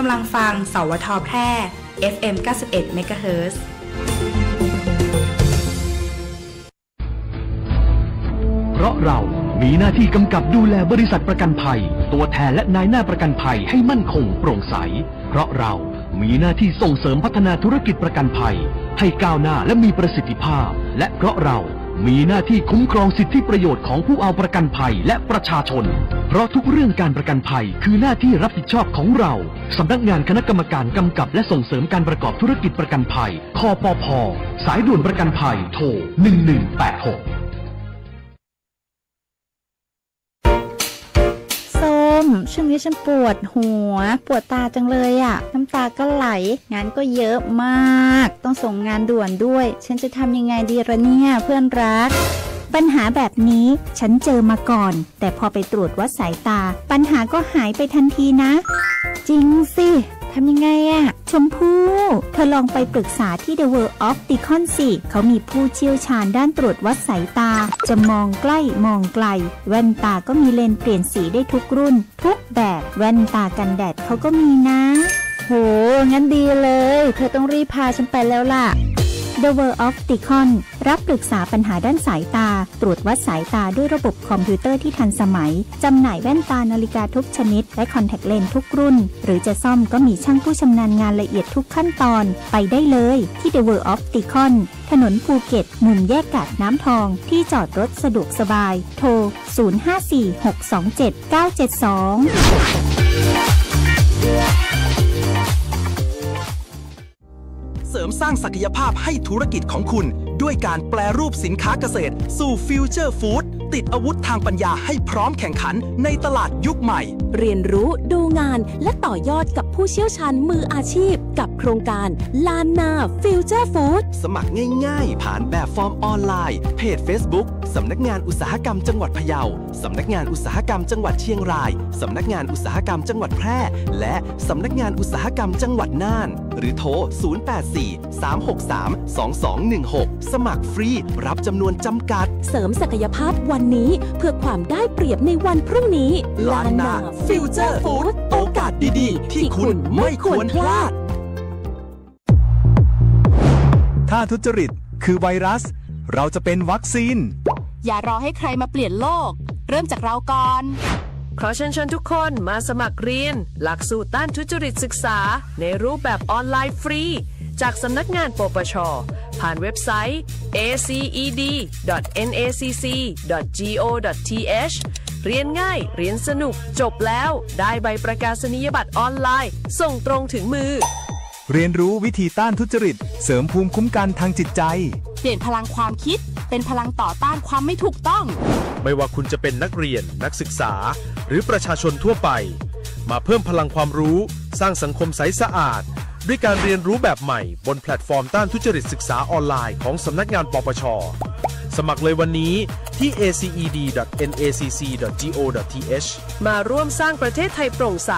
ำลังฟังสวท.แพร่ FM 91 เมกะเฮิรตซ์เพราะเรามีหน้าที่กำกับดูแลบริษัทประกันภัยตัวแทนและนายหน้าประกันภัยให้มั่นคงโปร่งใสเพราะเรามีหน้าที่ส่งเสริมพัฒนาธุรกิจประกันภัยให้ก้าวหน้าและมีประสิทธิภาพและเพราะเรามีหน้าที่คุ้มครองสิทธิประโยชน์ของผู้เอาประกันภัยและประชาชนเพราะทุกเรื่องการประกันภัยคือหน้าที่รับผิดชอบของเราสำนักงานคณะกรรมการกำกับและส่งเสริมการประกอบธุรกิจประกันภัยคปภ.สายด่วนประกันภัยโทร1186ช่วงนี้ฉันปวดหัวปวดตาจังเลยอะน้ำตาก็ไหลงานก็เยอะมากต้องส่งงานด่วนด้วยฉันจะทำยังไงดีล่ะเนี่ยเพื่อนรักปัญหาแบบนี้ฉันเจอมาก่อนแต่พอไปตรวจวัดสายตาปัญหาก็หายไปทันทีนะจริงสิทำยังไงอะชมพู่เธอลองไปปรึกษาที่ The World Opticon สิเขามีผู้เชี่ยวชาญด้านตรวจวัดสายตาจะมองใกล้มองไกลแว่นตาก็มีเลนส์เปลี่ยนสีได้ทุกรุ่นทุกแบบแว่นตากันแดดเขาก็มีนะโหงั้นดีเลยเธอต้องรีบพาฉันไปแล้วล่ะ The World Opticon รับปรึกษาปัญหาด้านสายตาตรวจวัดสายตาด้วยระบบคอมพิวเตอร์ที่ทันสมัยจำหน่ายแว่นตานาฬิกาทุกชนิดและคอนแทคเลนส์ทุกรุ่นหรือจะซ่อมก็มีช่างผู้ชำนาญงานละเอียดทุกขั้นตอนไปได้เลยที่ The World Opticon ถนนภูเก็ตมุมแยกกาดน้ำทองที่จอดรถสะดวกสบายโทร0546279722เสริมสร้างศักยภาพให้ธุรกิจของคุณด้วยการแปรรูปสินค้าเกษตรสู่ฟิวเจอร์ฟู้ดติดอาวุธทางปัญญาให้พร้อมแข่งขันในตลาดยุคใหม่เรียนรู้ดูงานและต่อยอดกับผู้เชี่ยวชาญมืออาชีพกับโครงการลานนาฟิวเจอร์ฟู้ดสมัครง่ายๆผ่านแบบฟอร์มออนไลน์เพจ Facebook สำนักงานอุตสาหกรรมจังหวัดพะเยาสำนักงานอุตสาหกรรมจังหวัดเชียงรายสำนักงานอุตสาหกรรมจังหวัดแพร่และสำนักงานอุตสาหกรรมจังหวัดน่านหรือโทร0843632216สมัครฟรีรับจำนวนจำกัดเสริมศักยภาพวันนี้เพื่อความได้เปรียบในวันพรุ่งนี้ลานนาฟิวเจอร์ฟู้ดโอกาสดีๆที่คุณไม่ควรพลาดถ้าทุจริตคือไวรัสเราจะเป็นวัคซีนอย่ารอให้ใครมาเปลี่ยนโลกเริ่มจากเราก่อนขอเชิญชวนทุกคนมาสมัครเรียนหลักสูตรต้านทุจริตศึกษาในรูปแบบออนไลน์ฟรีจากสำนักงานปปช.ผ่านเว็บไซต์ aced.nacc.go.th เรียนง่ายเรียนสนุกจบแล้วได้ใบประกาศนียบัตรออนไลน์ส่งตรงถึงมือเรียนรู้วิธีต้านทุจริตเสริมภูมิคุ้มกันทางจิตใจเปลี่ยนพลังความคิดเป็นพลังต่อต้านความไม่ถูกต้องไม่ว่าคุณจะเป็นนักเรียนนักศึกษาหรือประชาชนทั่วไปมาเพิ่มพลังความรู้สร้างสังคมใสสะอาดด้วยการเรียนรู้แบบใหม่บนแพลตฟอร์มต้านทุจริตศึกษาออนไลน์ของสำนักงานปปช.สมัครเลยวันนี้ที่ aced.nacc.go.th มาร่วมสร้างประเทศไทยโปร่งใส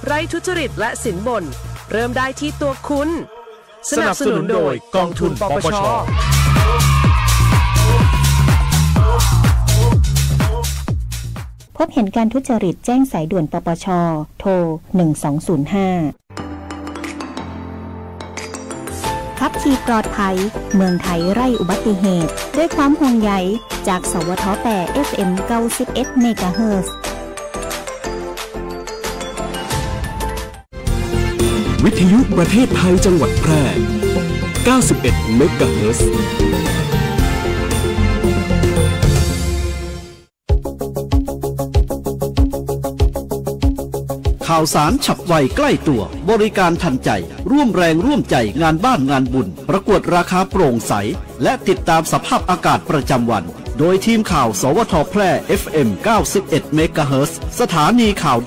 ไร้ทุจริตและสินบนเริ่มได้ที่ตัวคุณสนับสนุนโดยกองทุนปปช.พบเห็นการทุจริตแจ้งสายด่วนปปช.โทร1205ขับขี่ปลอดภัยเมืองไทยไร้อุบัติเหตุด้วยความห่วงใยจากสวท.แปร FM 91 เมกะเฮิรตซ์วิทยุประเทศไทยจังหวัดแพร่91 เมกะเฮิรตซ์ข่าวสารฉับไวใกล้ตัวบริการทันใจร่วมแรงร่วมใจงานบ้านงานบุญประกวดราคาโปร่งใสและติดตามสภาพอากาศประจำวันโดยทีมข่าวสวท.แพร่ FM 91 เมกะเฮิรตซ์สถานีข่าว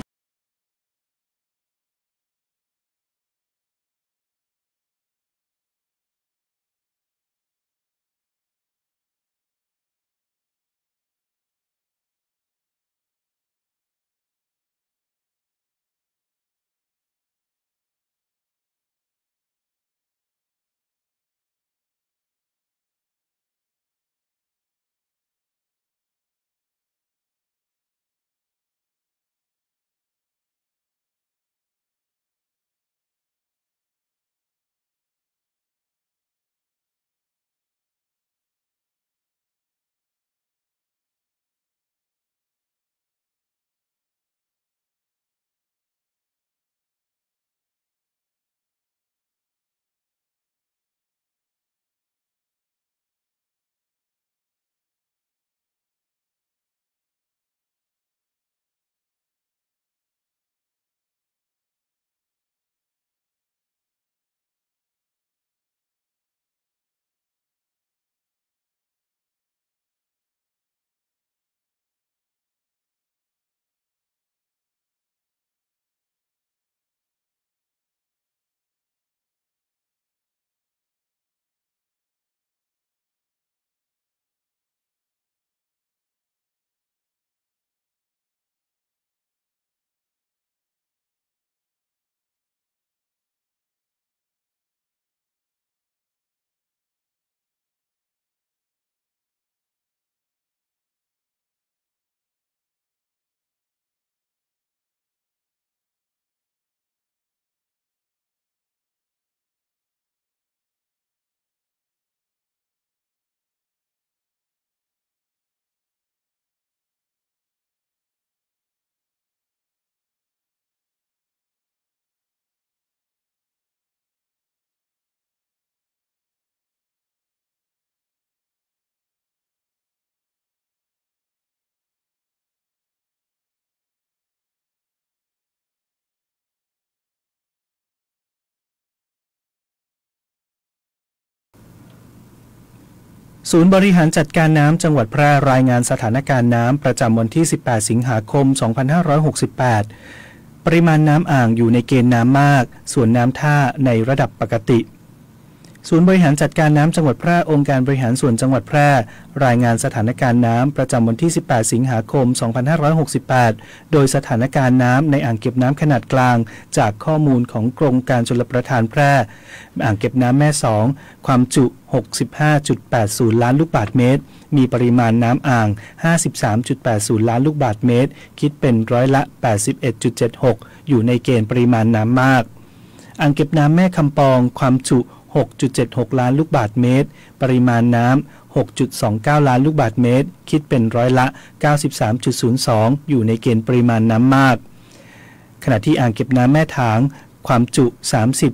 ศูนย์บริหารจัดการน้ำจังหวัดแพร่รายงานสถานการณ์น้ำประจำวันที่ 18 สิงหาคม 2568 ปริมาณน้ำอ่างอยู่ในเกณฑ์น้ำมากส่วนน้ำท่าในระดับปกติศูนย์บริหารจัดการน้ำจังหวัดแพร่องค์การบริหารส่วนจังหวัดแพร่รายงานสถานการณ์น้ำประจำวันที่ 18 สิงหาคม 2568 โดยสถานการณ์น้ำในอ่างเก็บน้ำขนาดกลางจากข้อมูลของกรมการชลประทานแพร่อ่างเก็บน้ำแม่สองความจุ 65.80 ล้านลูกบาศก์เมตรมีปริมาณน้ำอ่าง 53.80 ล้านลูกบาศก์เมตรคิดเป็นร้อยละ 81.76 อยู่ในเกณฑ์ปริมาณน้ำมากอ่างเก็บน้ำแม่คำปองความจุ 6.76 ล้านลูกบาศก์เมตรปริมาณน้ำ 6.29 ล้านลูกบาศก์เมตรคิดเป็นร้อยละ 93.02 อยู่ในเกณฑ์ปริมาณน้ำมากขณะที่อ่างเก็บน้ำแม่ถางความจุ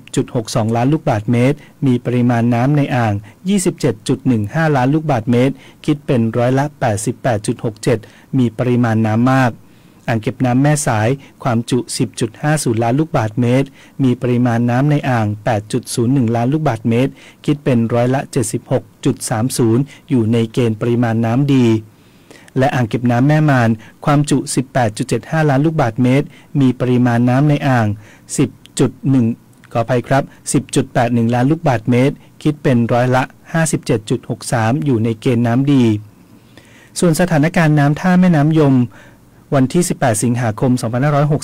30.62 ล้านลูกบาศก์เมตรมีปริมาณน้ำในอ่าง 27.15 ล้านลูกบาศก์เมตรคิดเป็นร้อยละ 88.67 มีปริมาณน้ำมากอ่างเก็บน้ำแม่สายความจุ 10.50 ล้านลูกบาศก์เมตรมีปริมาณน้ำในอ่าง 8.01 ล้านลูกบาศก์เมตรคิดเป็นร้อยละ 76.30 อยู่ในเกณฑ์ปริมาณน้ำดีและอ่างเก็บน้ำแม่มานความจุ 18.75 ล้านลูกบาศก์เมตรมีปริมาณน้ำในอ่าง 10.1 ขออภัยครับ 10.81 ล้านลูกบาศก์เมตรคิดเป็นร้อยละ 57.63 อยู่ในเกณฑ์น้ำดีส่วนสถานการณ์น้ำท่าแม่น้ำยมวันที่ 18 สิงหาคม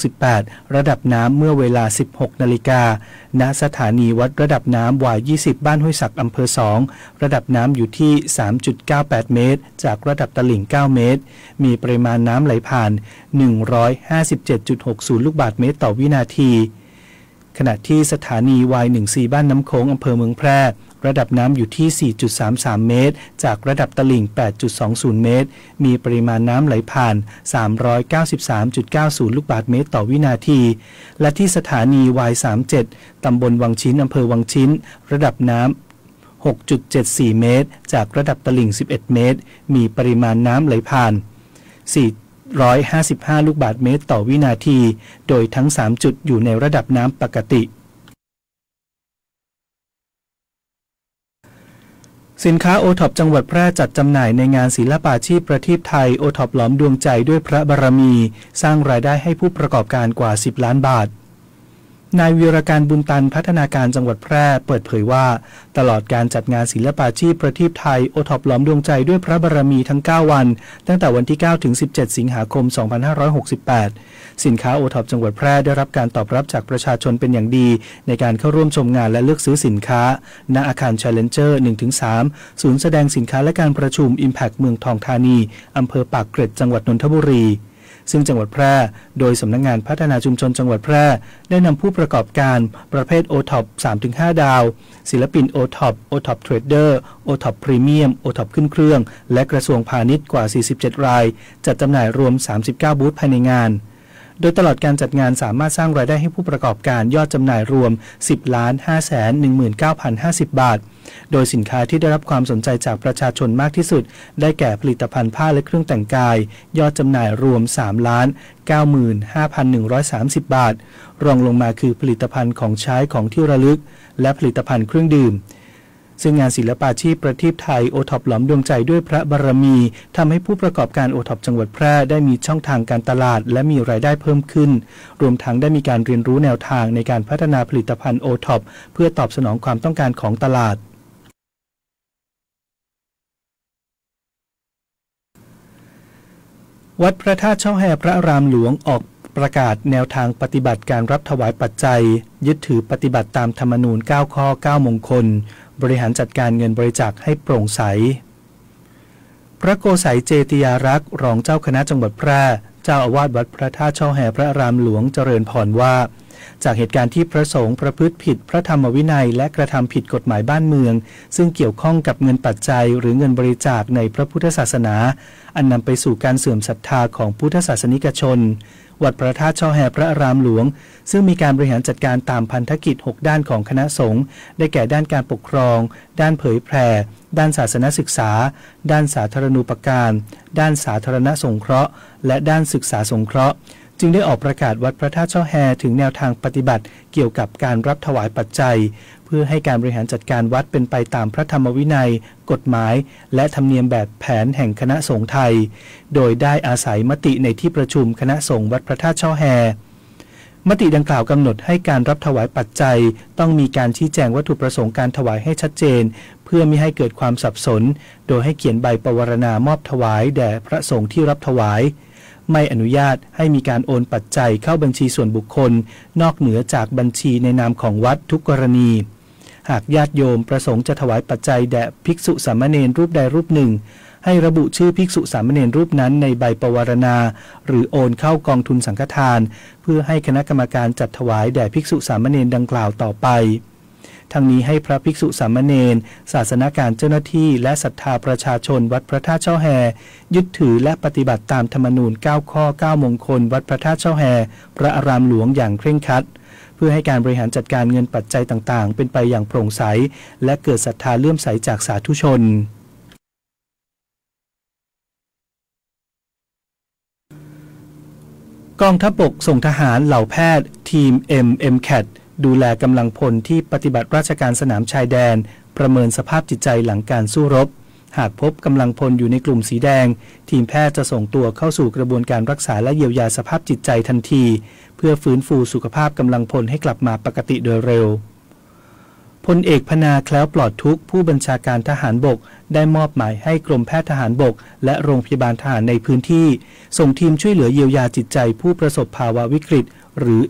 2568 ระดับน้ำเมื่อเวลา 16 นาฬิกาณสถานีวัดระดับน้ำวาย 20 บ้านห้วยศักอำเภอ 2 ระดับน้ำอยู่ที่ 3.98 เมตรจากระดับตลิ่ง 9 เมตรมีปริมาณน้ำไหลผ่าน 157.60 ลูกบาศก์เมตรต่อวินาทีขณะที่สถานีวาย 14 บ้านน้ำโขงอำเภอเมืองแพร่ระดับน้ำอยู่ที่ 4.33 เมตรจากระดับตลิ่ง 8.20 เมตรมีปริมาณน้ำไหลผ่าน 393.90 ลูกบาศก์เมตรต่อวินาทีและที่สถานีวาย 37 ตำบลวังชิ้นอำเภอวังชิ้นระดับน้ำ 6.74 เมตรจากระดับตลิ่ง 11 เมตรมีปริมาณน้ำไหลผ่าน455 ลูกบาศก์เมตรต่อวินาทีโดยทั้ง 3 จุดอยู่ในระดับน้ำปกติสินค้าโอท็อปจังหวัดแพร่จัดจำหน่ายในงานศิลปาชีพประทีปไทยโอท็อปหลอมดวงใจด้วยพระบารมีสร้างรายได้ให้ผู้ประกอบการกว่า 10 ล้านบาทนายวีรการบุญตันพัฒนาการจังหวัดแพร่เปิดเผยว่าตลอดการจัดงานศิลปาชีพประทีปไทยโอท็อปหลอมดวงใจด้วยพระบารมีทั้ง 9 วันตั้งแต่วันที่ 9 ถึง 17 สิงหาคม 2568 สินค้าโอท็อปจังหวัดแพร่ได้รับการตอบรับจากประชาชนเป็นอย่างดีในการเข้าร่วมชมงานและเลือกซื้อสินค้าณอาคาร Challenger 1-3 ศูนย์แสดงสินค้าและการประชุม Impact เมืองทองธานีอำเภอปากเกร็ดจังหวัดนนทบุรีซึ่งจังหวัดแพร่โดยสำนักงานพัฒนาชุมชนจังหวัดแพร่ได้นำผู้ประกอบการประเภท O-Top 3-5 ดาวศิลปิน O-Top O-Top Trader O-Top Premium O-Top ขึ้นเครื่องและกระทรวงพาณิชย์กว่า 47 รายจัดจำหน่ายรวม 39 บูธภายในงานโดยตลอดการจัดงานสามารถสร้างรายได้ให้ผู้ประกอบการยอดจำหน่ายรวม 10,519,050 บาทโดยสินค้าที่ได้รับความสนใจจากประชาชนมากที่สุดได้แก่ผลิตภัณฑ์ผ้าและเครื่องแต่งกายยอดจำหน่ายรวม 3,95,130 บาทรองลงมาคือผลิตภัณฑ์ของใช้ของที่ระลึกและผลิตภัณฑ์เครื่องดื่มซึ่งงานศิลปาชีพประทีปไทยโอท็อปหลอมดวงใจด้วยพระบารมีทำให้ผู้ประกอบการโอท็อปจังหวัดแพร่ได้มีช่องทางการตลาดและมีรายได้เพิ่มขึ้นรวมทั้งได้มีการเรียนรู้แนวทางในการพัฒนาผลิตภัณฑ์โอท็อปเพื่อตอบสนองความต้องการของตลาดวัดพระธาตุช่อแฮพระอารามหลวงออกประกาศแนวทางปฏิบัติการรับถวายปัจจัยยึดถือปฏิบัติตามธรรมนูญ9ข้อ9มงคลบริหารจัดการเงินบริจาคให้โปร่งใสพระโกษัยเจติยารักษ์รองเจ้าคณะจังหวัดแพร่เจ้าอาวาสวัดพระธาตุช่อแฮพระอารามหลวงเจริญพรว่าจากเหตุการณ์ที่พระสงฆ์ประพฤติผิดพระธรรมวินัยและกระทำผิดกฎหมายบ้านเมืองซึ่งเกี่ยวข้องกับเงินปัจจัยหรือเงินบริจาคในพระพุทธศาสนาอันนำไปสู่การเสื่อมศรัทธาของพุทธศาสนิกชนวัดพระธาตุช่อแฮพระอารามหลวงซึ่งมีการบริหารจัดการตามพันธกิจ6ด้านของคณะสงฆ์ได้แก่ด้านการปกครองด้านเผยแผ่ด้านศาสนศึกษาด้านสาธารณูปการด้านสาธารณสงเคราะห์และด้านศึกษาสงเคราะห์ จึงได้ออกประกาศวัดพระธาตุช่อแฮถึงแนวทางปฏิบัติเกี่ยวกับการรับถวายปัจจัยเพื่อให้การบริหารจัดการวัดเป็นไปตามพระธรรมวินัยกฎหมายและธรรมเนียมแบบแผนแห่งคณะสงฆ์ไทยโดยได้อาศัยมติในที่ประชุมคณะสงฆ์วัดพระธาตุช่อแฮมติดังกล่าวกำหนดให้การรับถวายปัจจัยต้องมีการชี้แจงวัตถุประสงค์การถวายให้ชัดเจนเพื่อไม่ให้เกิดความสับสนโดยให้เขียนใบปวารณามอบถวายแด่พระสงฆ์ที่รับถวายไม่อนุญาตให้มีการโอนปัจจัยเข้าบัญชีส่วนบุคคลนอกเหนือจากบัญชีในนามของวัดทุกกรณีหากญาติโยมประสงค์จะถวายปัจจัยแด่ภิกษุสามเณรรูปใดรูปหนึ่งให้ระบุชื่อภิกษุสามเณรรูปนั้นในใบปวารณาหรือโอนเข้ากองทุนสังฆทานเพื่อให้คณะกรรมการจัดถวายแด่ภิกษุสามเณรดังกล่าวต่อไปทั้งนี้ให้พระภิกษุสามเณรศาสนการเจ้าหน้าที่และศรัทธาประชาชนวัดพระธาตุช่อแฮยึดถือและปฏิบัติตามธรรมนูญ9ข้อ9มงคลวัดพระธาตุช่อแฮพระอารามหลวงอย่างเคร่งครัดเพื่อให้การบริหารจัดการเงินปัจจัยต่างๆเป็นไปอย่างโปร่งใสและเกิดศรัทธาเลื่อมใสจากสาธุชนกองทัพบกส่งทหารเหล่าแพทย์ทีม MCAT ดูแลกำลังพลที่ปฏิบัติราชการสนามชายแดนประเมินสภาพจิตใจหลังการสู้รบหากพบกำลังพลอยู่ในกลุ่มสีแดงทีมแพทย์จะส่งตัวเข้าสู่กระบวนการรักษาและเยียวยาสภาพจิตใจทันทีเพื่อฟื้นฟูสุขภาพกำลังพลให้กลับมาปกติโดยเร็วพลเอกพนาแคล้วปลอดทุกข์ผู้บัญชาการทหารบกได้มอบหมายให้กรมแพทย์ทหารบกและโรงพยาบาลทหารในพื้นที่ส่งทีมช่วยเหลือเยียวยาจิตใจผู้ประสบภาวะวิกฤตหรือ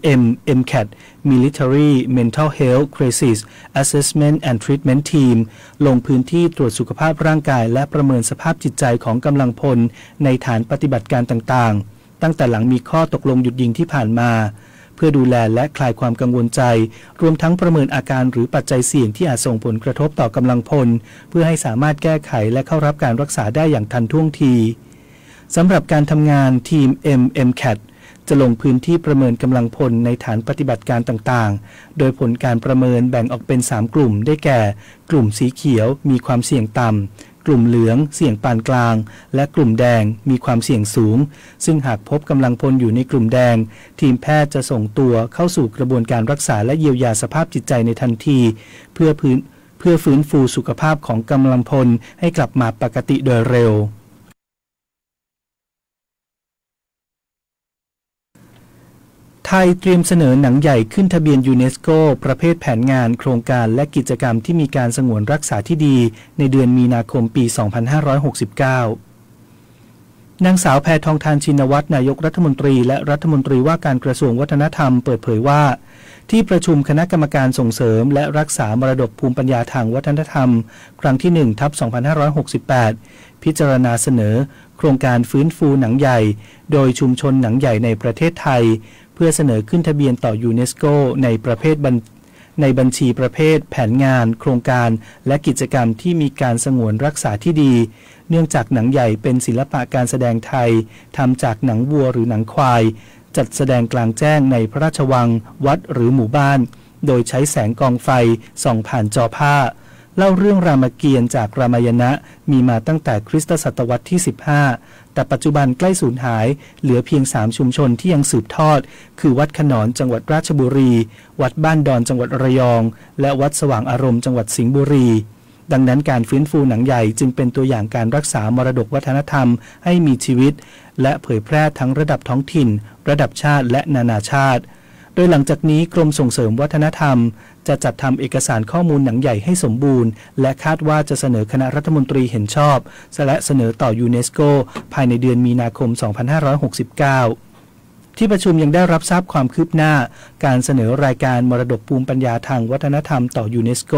MCAT Military Mental Health Crisis Assessment and Treatment Team ลงพื้นที่ตรวจสุขภาพร่างกายและประเมินสภาพจิตใจของกำลังพลในฐานปฏิบัติการต่างๆตั้งแต่หลังมีข้อตกลงหยุดยิงที่ผ่านมาเพื่อดูแลและคลายความกังวลใจรวมทั้งประเมินอาการหรือปัจจัยเสี่ยงที่อาจส่งผลกระทบต่อกำลังพลเพื่อให้สามารถแก้ไขและเข้ารับการรักษาได้อย่างทันท่วงทีสำหรับการทำงานทีม MCAT จะลงพื้นที่ประเมินกำลังพลในฐานปฏิบัติการต่างๆโดยผลการประเมินแบ่งออกเป็น3กลุ่มได้แก่กลุ่มสีเขียวมีความเสี่ยงต่ำกลุ่มเหลืองเสี่ยงปานกลางและกลุ่มแดงมีความเสี่ยงสูงซึ่งหากพบกำลังพลอยู่ในกลุ่มแดงทีมแพทย์จะส่งตัวเข้าสู่กระบวนการรักษาและเยียวยาสภาพจิตใจในทันทีเพื่อฟื้นฟูสุขภาพของกำลังพลให้กลับมาปกติโดยเร็วไทยเตรียมเสนอหนังใหญ่ขึ้นทะเบียนยูเนสโกประเภทแผนงานโครงการและกิจกรรมที่มีการสงวนรักษาที่ดีในเดือนมีนาคมปี 2569 นางสาวแพทองธารชินวัตรนายกรัฐมนตรีและรัฐมนตรีว่าการกระทรวงวัฒนธรรมเปิดเผยว่าที่ประชุมคณะกรรมการส่งเสริมและรักษามรดกภูมิปัญญาทางวัฒนธรรมครั้งที่ 1/2568 พิจารณาเสนอโครงการฟื้นฟูหนังใหญ่โดยชุมชนหนังใหญ่ในประเทศไทยเพื่อเสนอขึ้นทะเบียนต่อยูเนสโกในบัญชีประเภทแผนงานโครงการและกิจกรรมที่มีการสงวนรักษาที่ดีเนื่องจากหนังใหญ่เป็นศิลปะการแสดงไทยทำจากหนังวัวหรือหนังควายจัดแสดงกลางแจ้งในพระราชวังวัดหรือหมู่บ้านโดยใช้แสงกองไฟส่องผ่านจอผ้าเล่าเรื่องรามเกียรติ์จากรามายณะมีมาตั้งแต่คริสตศตวรรษที่15แต่ปัจจุบันใกล้สูญหายเหลือเพียง3ชุมชนที่ยังสืบทอดคือวัดขนอนจังหวัดราชบุรีวัดบ้านดอนจังหวัดระยองและวัดสว่างอารมณ์จังหวัดสิงห์บุรีดังนั้นการฟื้นฟูหนังใหญ่จึงเป็นตัวอย่างการรักษามรดกวัฒนธรรมให้มีชีวิตและเผยแพร่ทั้งระดับท้องถิ่นระดับชาติและนานาชาติโดยหลังจากนี้กรมส่งเสริมวัฒนธรรมจะจัดทำเอกสารข้อมูลหนังใหญ่ให้สมบูรณ์และคาดว่าจะเสนอคณะรัฐมนตรีเห็นชอบและเสนอต่อยูเนสโกภายในเดือนมีนาคม 2569 ที่ประชุมยังได้รับทราบความคืบหน้าการเสนอรายการมรดกภูมิปัญญาทางวัฒนธรรมต่อยูเนสโก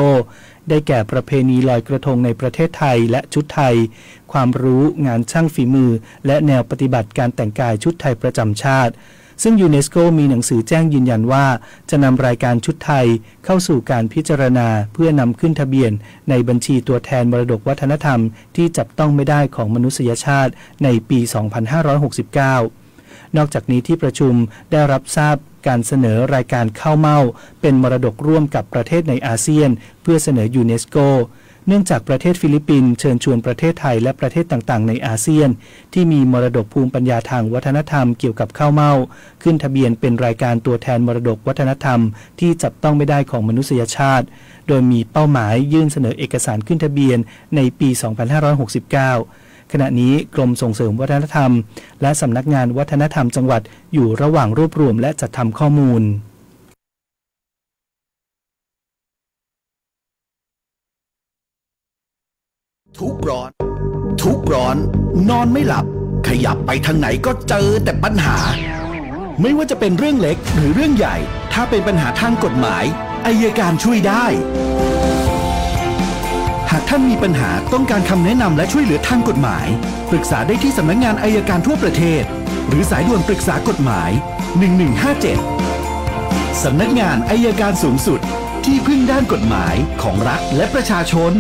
ได้แก่ประเพณีลอยกระทงในประเทศไทยและชุดไทยความรู้งานช่างฝีมือและแนวปฏิบัติการแต่งกายชุดไทยประจำชาติซึ่งยูเนสโกมีหนังสือแจ้งยืนยันว่าจะนำรายการชุดไทยเข้าสู่การพิจารณาเพื่อนำขึ้นทะเบียนในบัญชีตัวแทนมรดกวัฒนธรรมที่จับต้องไม่ได้ของมนุษยชาติในปี 2569 นอกจากนี้ที่ประชุมได้รับทราบการเสนอรายการข้าวเม่าเป็นมรดกร่วมกับประเทศในอาเซียนเพื่อเสนอยูเนสโก เนื่องจากประเทศฟิลิปปินส์เชิญชวนประเทศไทยและประเทศต่างๆในอาเซียนที่มีมรดกภูมิปัญญาทางวัฒนธรรมเกี่ยวกับข้าวเม่าขึ้นทะเบียนเป็นรายการตัวแทนมรดกวัฒนธรรมที่จับต้องไม่ได้ของมนุษยชาติโดยมีเป้าหมายยื่นเสนอเอกสารขึ้นทะเบียนในปี 2569 ขณะนี้กรมส่งเสริมวัฒนธรรมและสำนักงานวัฒนธรรมจังหวัดอยู่ระหว่างรวบรวมและจัดทำข้อมูลทุกร้อนนอนไม่หลับขยับไปทางไหนก็เจอแต่ปัญหาไม่ว่าจะเป็นเรื่องเล็กหรือเรื่องใหญ่ถ้าเป็นปัญหาทางกฎหมายอัยการช่วยได้หากท่านมีปัญหาต้องการคำแนะนำและช่วยเหลือทางกฎหมายปรึกษาได้ที่สำนักงานอัยการทั่วประเทศหรือสายด่วนปรึกษากฎหมาย1157สำนักงานอัยการสูงสุดที่พึ่งด้านกฎหมายของรัฐและประชาชน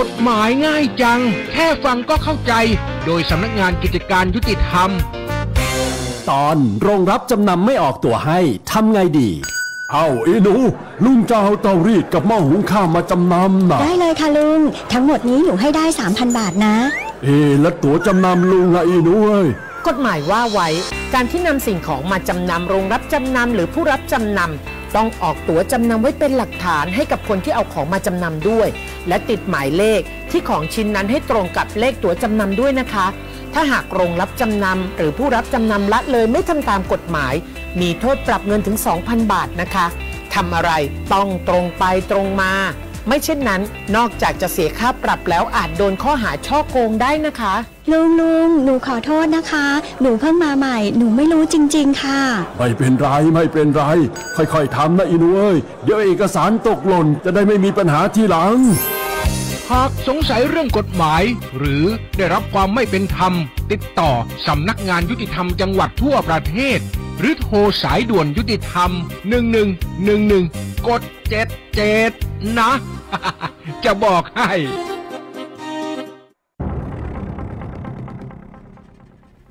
กฎหมายง่ายจังแค่ฟังก็เข้าใจโดยสำนักงานกิจการยุติธรรมตอนโรงรับจำนำไม่ออกตัวให้ทำไงดีเอาอีหนูลุงจะเอาเตารีดกับหม้อหุงข้าวมาจำนำนะได้เลยค่ะลุงทั้งหมดนี้หนูให้ได้ 3,000 บาทนะแล้วตั๋วจำนำลุงอะอีหนูเอ้ยกฎหมายว่าไว้การที่นำสิ่งของมาจำนำโรงรับจำนำหรือผู้รับจำนำต้องออกตั๋วจำนำไว้เป็นหลักฐานให้กับคนที่เอาของมาจำนำด้วยและติดหมายเลขที่ของชิ้นนั้นให้ตรงกับเลขตั๋วจำนำด้วยนะคะถ้าหากโรงรับจำนำหรือผู้รับจำนำละเลยไม่ทำตามกฎหมายมีโทษปรับเงินถึง 2,000 บาทนะคะทำอะไรต้องตรงไปตรงมาไม่เช่นนั้นนอกจากจะเสียค่าปรับแล้วอาจโดนข้อหาฉ้อโกงได้นะคะลุงหนูขอโทษนะคะหนูเพิ่งมาใหม่หนูไม่รู้จริงๆค่ะไม่เป็นไรค่อยๆทำนะอีหนูเอ้ยเดี๋ยวเอกสารตกหล่นจะได้ไม่มีปัญหาทีหลังหากสงสัยเรื่องกฎหมายหรือได้รับความไม่เป็นธรรมติดต่อสำนักงานยุติธรรมจังหวัดทั่วประเทศหรือโทรสายด่วนยุติธรรม1111กด77นะจะบอกให้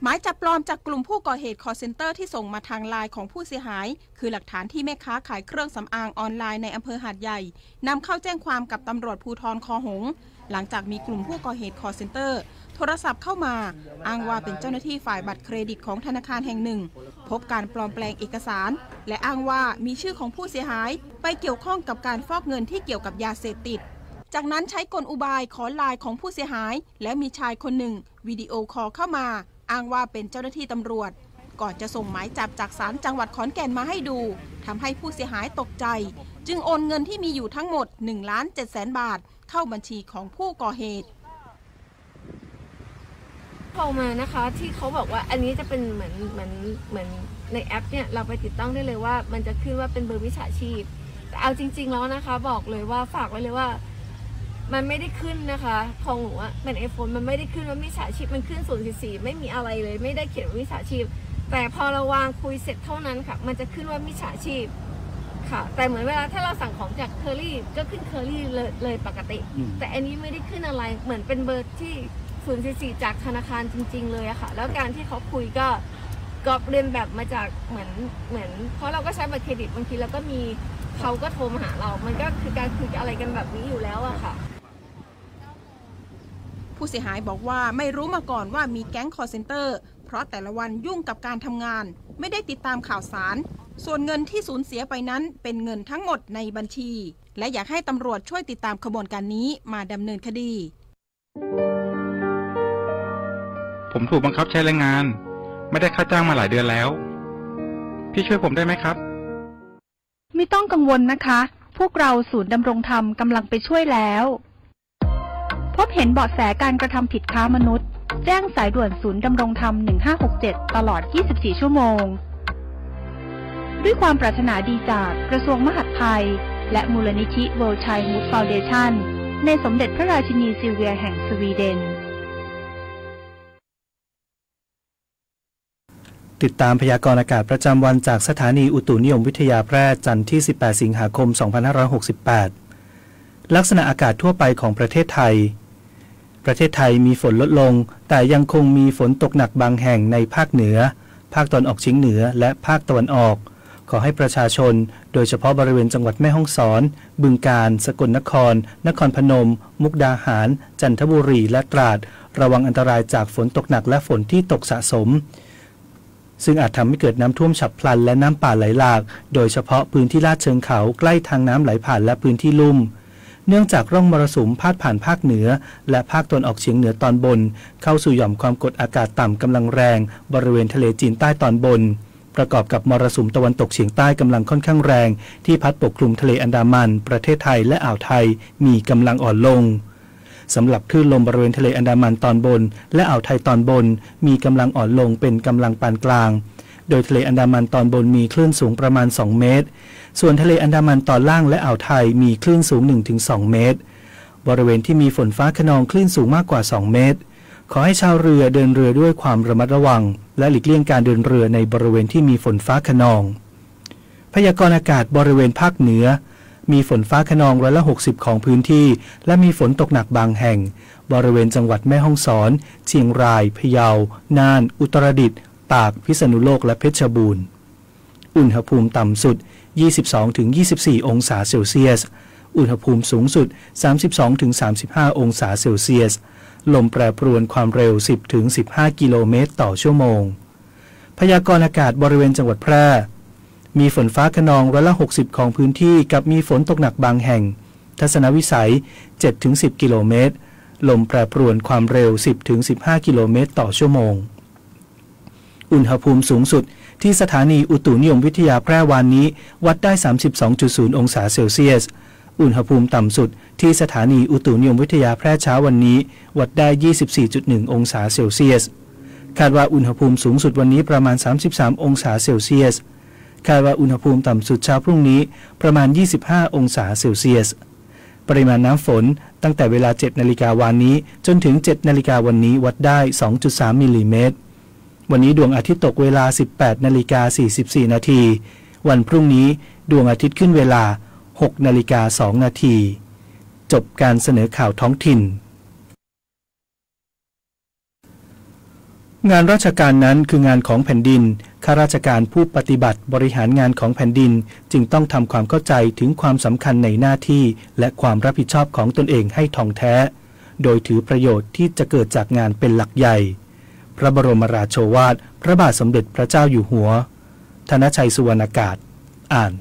หมายจับปลอมจากกลุ่มผู้ก่อเหตุ call center ที่ส่งมาทางไลน์ของผู้เสียหายคือหลักฐานที่แม่ค้าขายเครื่องสำอางออนไลน์ในอำเภอหาดใหญ่นำเข้าแจ้งความกับตำรวจภูธรคอหงส์หลังจากมีกลุ่มผู้ก่อเหตุ call center โทรศัพท์เข้ามาอ้างว่าเป็นเจ้าหน้าที่ฝ่ายบัตรเครดิตของธนาคารแห่งหนึ่งพบการปลอมแปลงเอกสารและอ้างว่ามีชื่อของผู้เสียหายไปเกี่ยวข้องกับการฟอกเงินที่เกี่ยวกับยาเสพติดจากนั้นใช้กลอุบายขอไลน์ของผู้เสียหายและมีชายคนหนึ่งวิดีโอคอลเข้ามาอ้างว่าเป็นเจ้าหน้าที่ตำรวจก่อนจะส่งหมายจับจากศาลจังหวัดขอนแก่นมาให้ดูทำให้ผู้เสียหายตกใจจึงโอนเงินที่มีอยู่ทั้งหมด 1,700,000 บาทเข้าบัญชีของผู้ก่อเหตุโทรมานะคะที่เขาบอกว่าอันนี้จะเป็นเหมือนในแอปเนี่ยเราไปติดตั้งได้เลยว่ามันจะขึ้นว่าเป็นเบอร์มิจฉาชีพแต่เอาจริงๆแล้วนะคะบอกเลยว่าฝากไว้เลยว่ามันไม่ได้ขึ้นนะคะของหนูอะเป็น iPhone มันไม่ได้ขึ้นว่ามิจฉาชีพมันขึ้น044ไม่มีอะไรเลยไม่ได้เขียนว่ามิจฉาชีพแต่พอเราวางคุยเสร็จเท่านั้นค่ะมันจะขึ้นว่ามิจฉาชีพค่ะแต่เหมือนเวลาถ้าเราสั่งของจากเคอรี่ก็ขึ้นเคอรี่เลยปกติแต่อันนี้ไม่ได้ขึ้นอะไรเหมือนเป็นเบอร์ที่044จากธนาคารจริงๆเลยอะค่ะแล้วการที่เขาคุยก็เรียนแบบมาจากเหมือนเพราะเราก็ใช้บัตรเครดิตบางทีแล้วก็มีเขาก็โทรมาหาเรามันก็คือการคุยอะไรกันแบบนี้อยู่แล้วอะค่ะผู้เสียหายบอกว่าไม่รู้มาก่อนว่ามีแก๊ง call center เพราะแต่ละวันยุ่งกับการทำงานไม่ได้ติดตามข่าวสารส่วนเงินที่สูญเสียไปนั้นเป็นเงินทั้งหมดในบัญชีและอยากให้ตำรวจช่วยติดตามขบวนการนี้มาดำเนินคดีผมถูกบังคับใช้แรงงานไม่ได้ค่าจ้างมาหลายเดือนแล้วพี่ช่วยผมได้ไหมครับไม่ต้องกังวลนะคะพวกเราศูนย์ดำรงธรรมกำลังไปช่วยแล้วพบเห็นเบาะแสการกระทำผิดค้ามนุษย์แจ้งสายด่วนศูนย์ดำรงธรรม1567ตลอด24ชั่วโมงด้วยความปรารถนาดีจากกระทรวงมหาดไทยและมูลนิธิ World Childhood Foundation ในสมเด็จพระราชินีซิลเวียแห่งสวีเดนติดตามพยากรณ์อากาศประจำวันจากสถานีอุตุนิยมวิทยาแพร่จันทร์ที่18สิงหาคม2568ลักษณะอากาศทั่วไปของประเทศไทยมีฝนลดลงแต่ยังคงมีฝนตกหนักบางแห่งในภาคเหนือภาคตะวันออกเฉียงเหนือและภาคตะวันออก ขอให้ประชาชนโดยเฉพาะบริเวณจังหวัดแม่ฮ่องสอนบึงกาฬสกลนครนครพนมมุกดาหารจันทบุรีและตราดระวังอันตรายจากฝนตกหนักและฝนที่ตกสะสมซึ่งอาจทำให้เกิดน้ำท่วมฉับพลันและน้ำป่าไหลหลากโดยเฉพาะพื้นที่ลาดเชิงเขาใกล้ทางน้ำไหลผ่านและพื้นที่ลุ่มเนื่องจากร่องมรสุมพาดผ่านภาคเหนือและภาคตะวันออกเฉียงเหนือตอนบนเข้าสู่หย่อมความกดอากาศต่ำกำลังแรงบริเวณทะเลจีนใต้ตอนบนประกอบกับมรสุมตะวันตกเฉียงใต้กำลังค่อนข้างแรงที่พัดปกคลุมทะเลอันดามันประเทศไทยและอ่าวไทยมีกำลังอ่อนลงสำหรับคลื่นลมบริเวณทะเลอันดามันตอนบนและอ่าวไทยตอนบนมีกำลังอ่อนลงเป็นกำลังปานกลางโดยทะเลอันดามันตอนบนมีคลื่นสูงประมาณ2เมตรส่วนทะเลอันดามันตอนล่างและอ่าวไทยมีคลื่นสูง 1-2 เมตรบริเวณที่มีฝนฟ้าคะนองคลื่นสูงมากกว่า2เมตรขอให้ชาวเรือเดินเรือด้วยความระมัดระวังและหลีกเลี่ยงการเดินเรือในบริเวณที่มีฝนฟ้าคะนองพยากรณ์อากาศบริเวณภาคเหนือมีฝนฟ้าคะนอง60%ของพื้นที่และมีฝนตกหนักบางแห่งบริเวณจังหวัดแม่ฮ่องสอนเชียงรายพะเยาน่านอุตรดิตถ์ตากพิษณุโลกและเพชรบูรณ์อุณหภูมิต่ำสุด 22-24 องศาเซลเซียสอุณหภูมิสูงสุด 32-35 องศาเซลเซียสลมแปรปรวนความเร็ว 10-15 กิโลเมตรต่อชั่วโมงพยากรณ์อากาศบริเวณจังหวัดแพร่มีฝนฟ้าคะนอง60%ของพื้นที่กับมีฝนตกหนักบางแห่งทัศนวิสัย 7-10 กิโลเมตรลมแปรปรวนความเร็ว 10-15 กิโลเมตรต่อชั่วโมงอุณหภูมิสูงสุดที่สถานีอุตุนิยมวิทยาแพร่วานนี้วัดได้ 32.0 องศาเซลเซียสอุณหภูมิต่ำสุดที่สถานีอุตุนิยมวิทยาแพร่เช้าวันนี้วัดได้ 24.1 องศาเซลเซียสคาดว่าอุณหภูมิสูงสุดวันนี้ประมาณ 33 องศาเซลเซียสคาดว่าอุณหภูมิต่ำสุดเช้าพรุ่งนี้ประมาณ 25 องศาเซลเซียสปริมาณน้ำฝนตั้งแต่เวลา 7 นาฬิกาวันนี้จนถึง 7 นาฬิกาวันนี้วัดได้ 2.3 มิลลิเมตรวันนี้ดวงอาทิตย์ตกเวลา 18:44 นาทีวันพรุ่งนี้ดวงอาทิตย์ขึ้นเวลา 6:02 นาทีจบการเสนอข่าวท้องถิ่นงานราชการนั้นคืองานของแผ่นดินข้าราชการผู้ปฏิบัติบริหารงานของแผ่นดินจึงต้องทำความเข้าใจถึงความสำคัญในหน้าที่และความรับผิดชอบของตนเองให้ท่องแท้โดยถือประโยชน์ที่จะเกิดจากงานเป็นหลักใหญ่พระบรมราโชวาทพระบาทสมเด็จพระเจ้าอยู่หัวธนชัยสุวรรณากาศอ่าน